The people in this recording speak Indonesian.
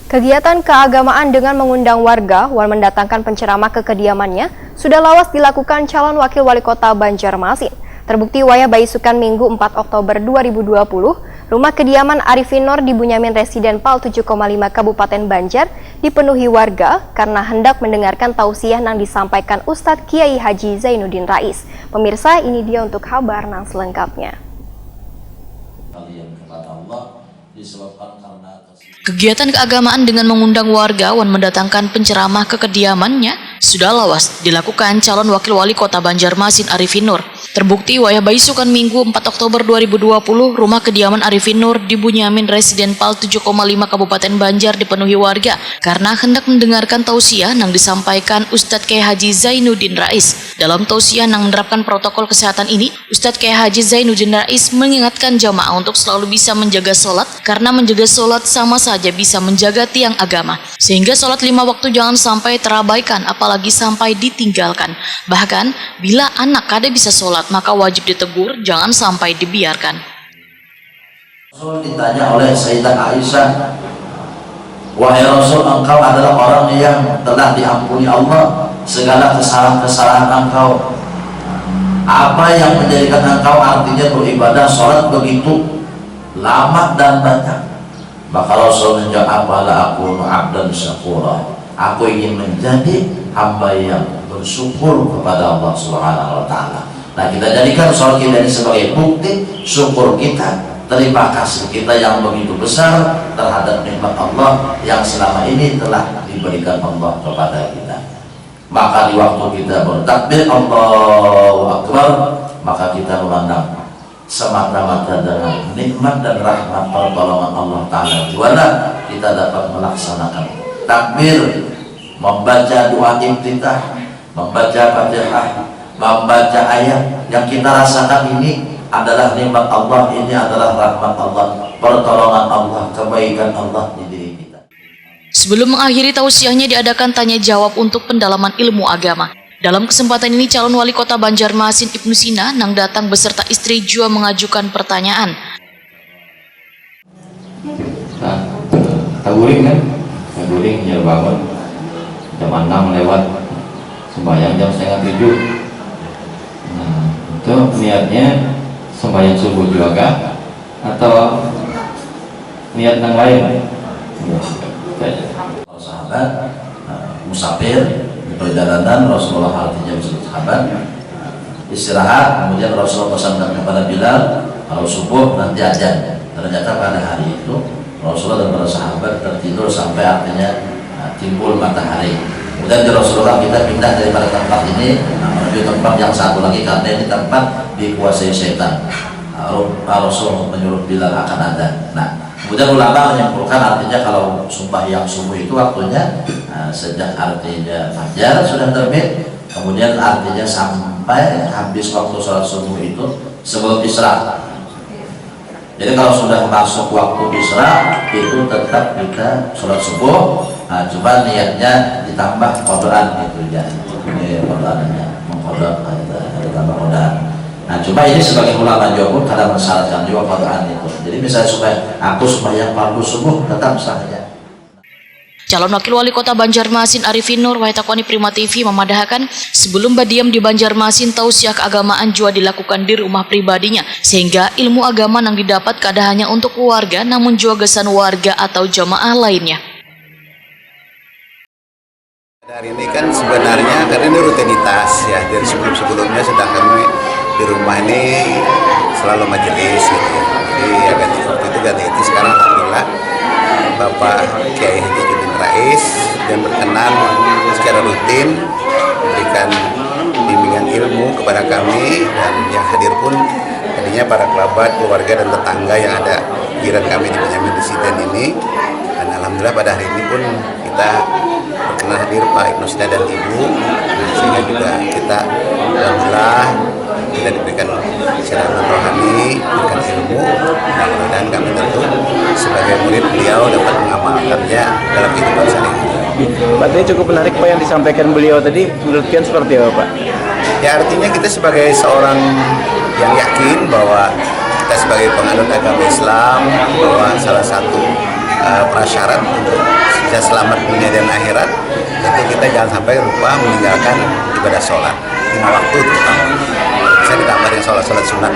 Kegiatan keagamaan dengan mengundang warga mendatangkan penceramah ke kediamannya sudah lawas dilakukan calon wakil wali kota Banjarmasin. Terbukti wayah baisukan Minggu 4 Oktober 2020, rumah kediaman Arifin Nur di Bunyamin Residen Pal 7,5 Kabupaten Banjar dipenuhi warga karena hendak mendengarkan tausiah yang disampaikan Ustadz Kiai Haji Zainuddin Rais. Pemirsa, ini dia untuk kabar yang selengkapnya. Kegiatan keagamaan dengan mengundang warga mendatangkan penceramah ke kediamannya sudah lawas dilakukan calon wakil wali kota Banjarmasin Arifin Nur. Terbukti wayah baisukan Minggu 4 Oktober 2020, rumah kediaman Arifin Nur di Bunyamin Residen Pal 7,5 Kabupaten Banjar dipenuhi warga karena hendak mendengarkan tausiah yang disampaikan Ustadz Kiai Haji Zainuddin Rais. Dalam tausiah yang menerapkan protokol kesehatan ini, Ustadz Kiai Haji Zainuddin Rais mengingatkan jamaah untuk selalu bisa menjaga sholat karena menjaga sholat sama saja bisa menjaga tiang agama. Sehingga sholat 5 waktu jangan sampai terabaikan, apalagi sampai ditinggalkan. Bahkan, bila anak kada bisa sholat, maka wajib ditegur, jangan sampai dibiarkan. Rasul ditanya oleh Sayyidah Aisyah, "Wahai Rasul, engkau adalah orang yang telah diampuni Allah segala kesalahan-kesalahan engkau. Apa yang menjadikan engkau artinya beribadah sholat begitu lama dan banyak?" Maka Rasul menjawab, "Bala aku abdan syakura." Aku ingin menjadi hamba yang bersyukur kepada Allah Subhanahu wa Ta'ala. Nah, kita jadikan sholat kita ini sebagai bukti syukur kita, terima kasih kita yang begitu besar terhadap nikmat Allah yang selama ini telah diberikan Allah kepada kita. Maka di waktu kita bertakbir Allahu Akbar, maka kita memandang semata-mata dengan nikmat dan rahmat pertolongan Allah Ta'ala juara kita dapat melaksanakan takbir, membaca doa iftitah, membaca Fatihah, membaca ayat yang kita rasakan ini adalah nikmat Allah, ini adalah rahmat Allah, pertolongan Allah, kebaikan Allah di diri kita. Sebelum mengakhiri tausiahnya diadakan tanya jawab untuk pendalaman ilmu agama. Dalam kesempatan ini calon wali kota Banjarmasin Ibnu Sina yang datang beserta istri juga mengajukan pertanyaan. Nah, taguring kan? Taguring ya bangun jam 6 lewat, sembahyang jam 6:30. Nah, itu niatnya sembahyang subuh juga atau niat yang lain? Para sahabat musafir di perjalanan, Rasulullah artinya sahabat istirahat, kemudian Rasulullah pesankan kepada Bilal, kalau subuh nanti azan. Ternyata pada hari itu Rasulullah dan para sahabat tertidur sampai artinya timbul matahari. Kemudian di Rasulullah kita pindah daripada tempat ini menuju tempat yang satu lagi karena ini tempat dikuasai setan. Rasul menyuruh Bilal akan ada. Nah, kemudian ulama menyimpulkan artinya kalau sumpah yang subuh itu waktunya sejak artinya fajar sudah terbit, kemudian artinya sampai habis waktu sholat subuh itu sebelum isra. Jadi kalau sudah masuk waktu isra itu tetap kita sholat subuh. Nah, coba niatnya ditambah kodoran gitu ya. Ini kodorannya mengkodok ada tambah kodoran. Nah, coba ini sebagai ulama Jawa kadang mensyaratkan juga kodoran itu. Jadi misalnya supaya aku sembahyang fardu subuh tetap saja. Calon wakil wali kota Banjarmasin Arifin Nur Wahitakwani Prima TV memadahkan sebelum berdiam di Banjarmasin tausiah keagamaan juga dilakukan di rumah pribadinya sehingga ilmu agama yang didapat kada hanya untuk keluarga namun juga gesan warga atau jamaah lainnya. Hari ini kan sebenarnya karena ini rutinitas ya, dari sebelum-sebelumnya sudah kami di rumah ini selalu majelis gitu ya. Jadi ya ganti waktu itu ganti itu, sekarang alhamdulillah Bapak Kiai Haji Zainuddin Rais yang berkenan secara rutin memberikan bimbingan ilmu kepada kami, dan yang hadir pun tadinya para kerabat, keluarga dan tetangga yang ada jiran kami di Bunyamin Residen ini. Dan alhamdulillah pada hari ini pun kita berkenan hadir Pak Ibnu Sina dan Ibu, sehingga juga kita alhamdulillah kita diberikan secara rohani, diberikan ilmu, dan mudah-mudahan kami tentu sebagai murid beliau dapat mengamalkannya dalam kehidupan sehari-hari. Berarti cukup menarik Pak yang disampaikan beliau tadi, menurut kalian seperti apa Pak? Ya, artinya kita sebagai seorang yang yakin bahwa kita sebagai penganut agama Islam, bahwa salah satu prasyarat untuk bisa selamat dunia dan akhirat, itu kita jangan sampai lupa meninggalkan ibadah sholat 5 waktu terutama. Bisa ditambah dengan sholat sunat.